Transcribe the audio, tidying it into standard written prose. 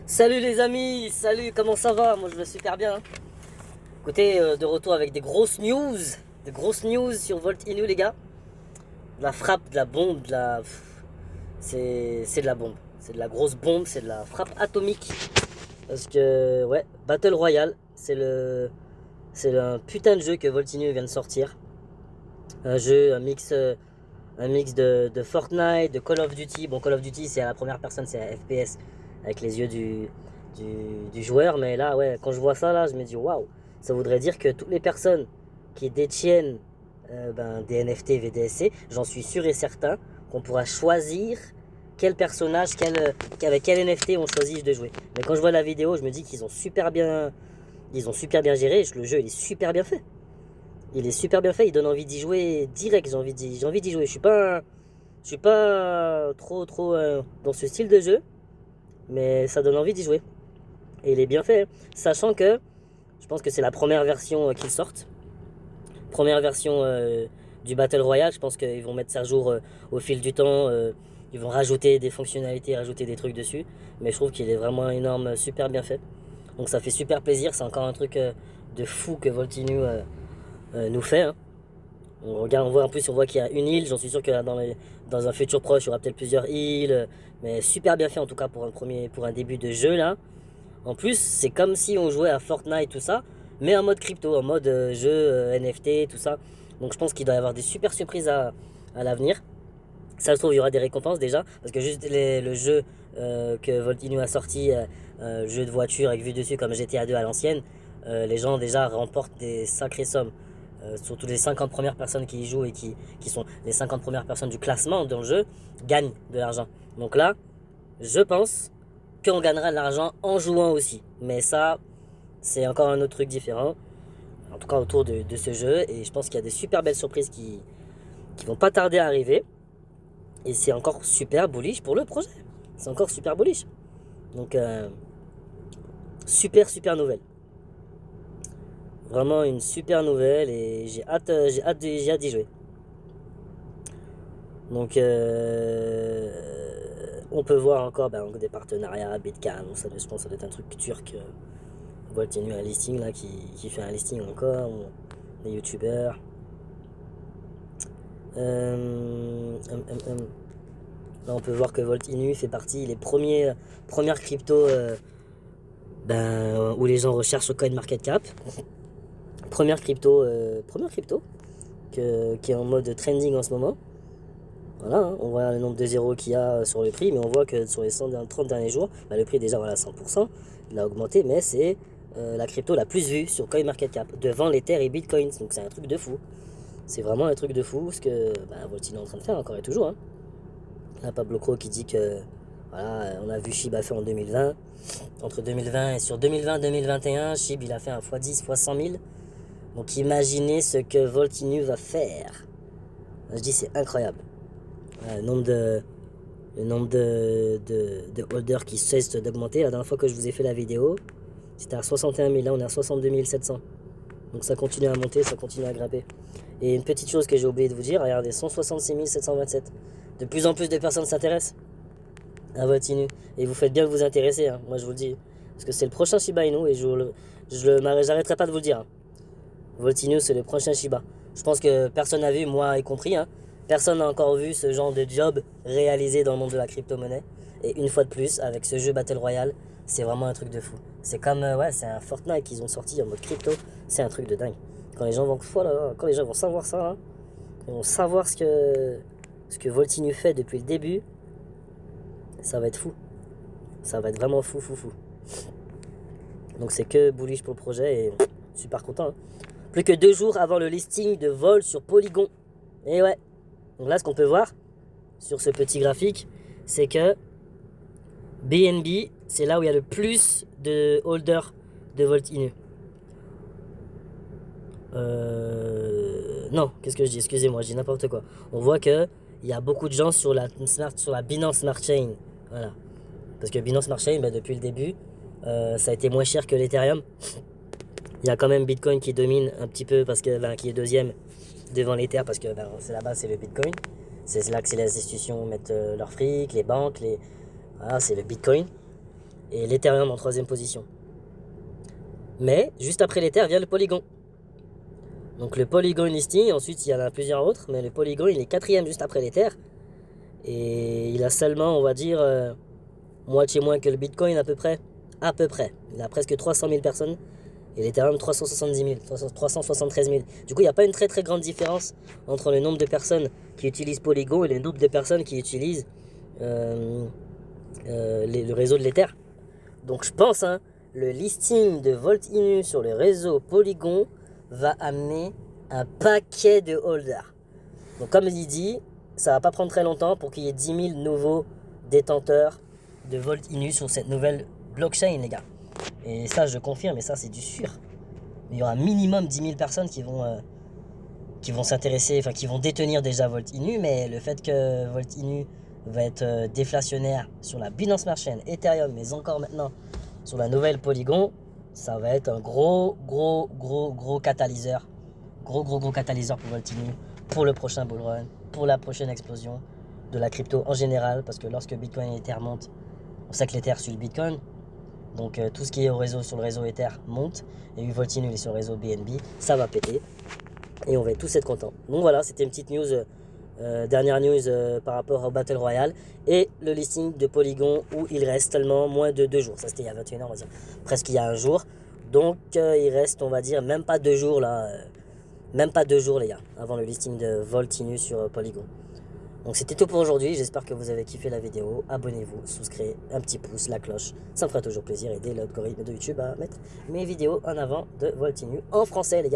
Salut les amis, salut, comment ça va? Moi je vais super bien. Écoutez, de retour avec des grosses news sur Volt Inu les gars. De la frappe, de la bombe, c'est de la bombe. C'est de la grosse bombe, c'est de la frappe atomique. Parce que, ouais, Battle Royale, c'est un putain de jeu que Volt Inu vient de sortir. Un jeu, un mix de Fortnite, de Call of Duty. Bon, Call of Duty, c'est à la première personne, c'est à FPS, avec les yeux du joueur. Mais là, ouais, quand je vois ça, là, je me dis, waouh, ça voudrait dire que toutes les personnes qui détiennent des NFT VDSC, j'en suis sûr et certain qu'on pourra choisir quel personnage, avec quel NFT on choisit de jouer. Mais quand je vois la vidéo, je me dis qu'ils ont super bien géré. Le jeu, il est super bien fait. Il est super bien fait, il donne envie d'y jouer direct, j'ai envie d'y jouer. Je suis pas trop dans ce style de jeu, mais ça donne envie d'y jouer. Et il est bien fait, hein. Sachant que je pense que c'est la première version qu'ils sortent. Première version du Battle Royale, je pense qu'ils vont mettre ça à jour au fil du temps. Ils vont rajouter des fonctionnalités, rajouter des trucs dessus. Mais je trouve qu'il est vraiment énorme, super bien fait. Donc ça fait super plaisir, c'est encore un truc de fou que Voltinu nous fait, hein. On regarde, on voit en plus, on voit qu'il y a une île. J'en suis sûr que dans un futur proche, il y aura peut-être plusieurs îles. Mais super bien fait en tout cas pour un début de jeu là. En plus, c'est comme si on jouait à Fortnite tout ça, mais en mode crypto, en mode jeu NFT tout ça. Donc je pense qu'il doit y avoir des super surprises à l'avenir. Ça se trouve, il y aura des récompenses déjà, parce que juste le jeu que Voltinu a sorti, jeu de voiture avec vue dessus comme GTA 2 à l'ancienne, les gens déjà remportent des sacrées sommes. Surtout les 50 premières personnes qui y jouent et qui sont les 50 premières personnes du classement dans le jeu, gagnent de l'argent. Donc là, je pense qu'on gagnera de l'argent en jouant aussi. Mais ça, c'est encore un autre truc différent. En tout cas autour de ce jeu. Et je pense qu'il y a des super belles surprises qui vont pas tarder à arriver. Et c'est encore super bullish pour le projet. C'est encore super bullish. Donc, super nouvelle. Vraiment une super nouvelle et j'ai hâte d'y jouer. Donc, on peut voir encore des partenariats, Bitcan, je pense que ça doit être un truc turc. Voltinu un listing là qui fait un listing encore, des youtubeurs. Là, on peut voir que Voltinu fait partie des premières cryptos où les gens recherchent au CoinMarketCap. Première crypto qui est en mode trending en ce moment. Voilà, hein, on voit le nombre de zéros qu'il y a sur le prix, mais on voit que sur les 30 derniers jours, le prix est déjà à 100%, il a augmenté, mais c'est la crypto la plus vue sur CoinMarketCap, devant l'Ether et Bitcoin, donc c'est un truc de fou. C'est vraiment un truc de fou, ce que Voltinu est en train de faire encore et toujours. Hein. Là, Pablo Cro qui dit que voilà, on a vu SHIB a fait en 2020, entre 2020 et sur 2020-2021, SHIB il a fait un x10, x100 000. Donc imaginez ce que Voltinu va faire. Je dis c'est incroyable. Le nombre de holders qui cessent d'augmenter. La dernière fois que je vous ai fait la vidéo, c'était à 61 000. Là, on est à 62 700. Donc ça continue à monter, ça continue à grimper. Et une petite chose que j'ai oublié de vous dire, regardez, 166 727. De plus en plus de personnes s'intéressent à Voltinu. Et vous faites bien de vous intéresser, hein, moi je vous le dis. Parce que c'est le prochain Shiba Inu et j'arrêterai pas de vous le dire. Hein. Voltinu, c'est le prochain Shiba. Je pense que personne n'a vu, moi y compris. Hein. Personne n'a encore vu ce genre de job réalisé dans le monde de la crypto-monnaie. Et une fois de plus, avec ce jeu Battle Royale, c'est vraiment un truc de fou. C'est comme, c'est un Fortnite qu'ils ont sorti en mode crypto. C'est un truc de dingue. Quand les gens vont, quand les gens vont savoir ça, hein, ils vont savoir ce que Voltinu fait depuis le début, ça va être fou. Ça va être vraiment fou. Donc c'est que bullish pour le projet et super content. Hein. Plus que 2 jours avant le listing de vol sur Polygon. Et ouais. Donc là, ce qu'on peut voir sur ce petit graphique, c'est que BNB, c'est là où il y a le plus de holders de Voltinu. Non, qu'est-ce que je dis? Excusez-moi, je dis n'importe quoi. On voit que il y a beaucoup de gens sur la Binance Smart Chain. Voilà. Parce que Binance Smart Chain, depuis le début, ça a été moins cher que l'Ethereum. Il y a quand même Bitcoin qui domine un petit peu parce que qui est deuxième devant l'Ether parce que c'est là-bas c'est le Bitcoin. C'est là que les institutions mettent leur fric, les banques, voilà, c'est le Bitcoin. Et l'Ethereum en 3e position. Mais juste après l'Ether vient le Polygon. Donc le Polygon listing, ensuite il y en a plusieurs autres, mais le Polygon il est 4e juste après l'Ether. Et il a seulement, on va dire, moitié moins que le Bitcoin à peu près. À peu près. Il a presque 300 000 personnes. Et l'Ethereum 370 000, 373 000. Du coup, il n'y a pas une très très grande différence entre le nombre de personnes qui utilisent Polygon et le nombre de personnes qui utilisent le réseau de l'Ether. Donc je pense, hein, le listing de Volt Inu sur le réseau Polygon va amener un paquet de holders. Donc comme il dit, ça va pas prendre très longtemps pour qu'il y ait 10 000 nouveaux détenteurs de Volt Inu sur cette nouvelle blockchain, les gars. Et ça, je confirme, et ça, c'est du sûr. Il y aura minimum 10 000 personnes qui vont s'intéresser, enfin, qui vont détenir déjà Volt Inu, mais le fait que Volt Inu va être déflationnaire sur la Binance Smart Chain, Ethereum, mais encore maintenant sur la nouvelle Polygon, ça va être un gros catalyseur. Gros catalyseur pour Volt Inu, pour le prochain bull run, pour la prochaine explosion de la crypto en général, parce que lorsque Bitcoin et Ether montent, on sait que l'Ether suit le Bitcoin. Donc tout ce qui est au réseau, sur le réseau Ether monte. Et Volt Inu est sur le réseau BNB, ça va péter. Et on va tous être contents. Donc voilà, c'était une petite news, dernière news par rapport au Battle Royale. Et le listing de Polygon où il reste seulement moins de 2 jours. Ça c'était il y a 21 heures, on va dire. Presque il y a un jour. Donc il reste, on va dire, même pas 2 jours là. Même pas 2 jours les gars, avant le listing de Volt Inu sur Polygon. Donc c'était tout pour aujourd'hui, j'espère que vous avez kiffé la vidéo, abonnez-vous, souscrivez, un petit pouce, la cloche, ça me fera toujours plaisir, aider l'algorithme de YouTube à mettre mes vidéos en avant de Volt Inu en français les gars.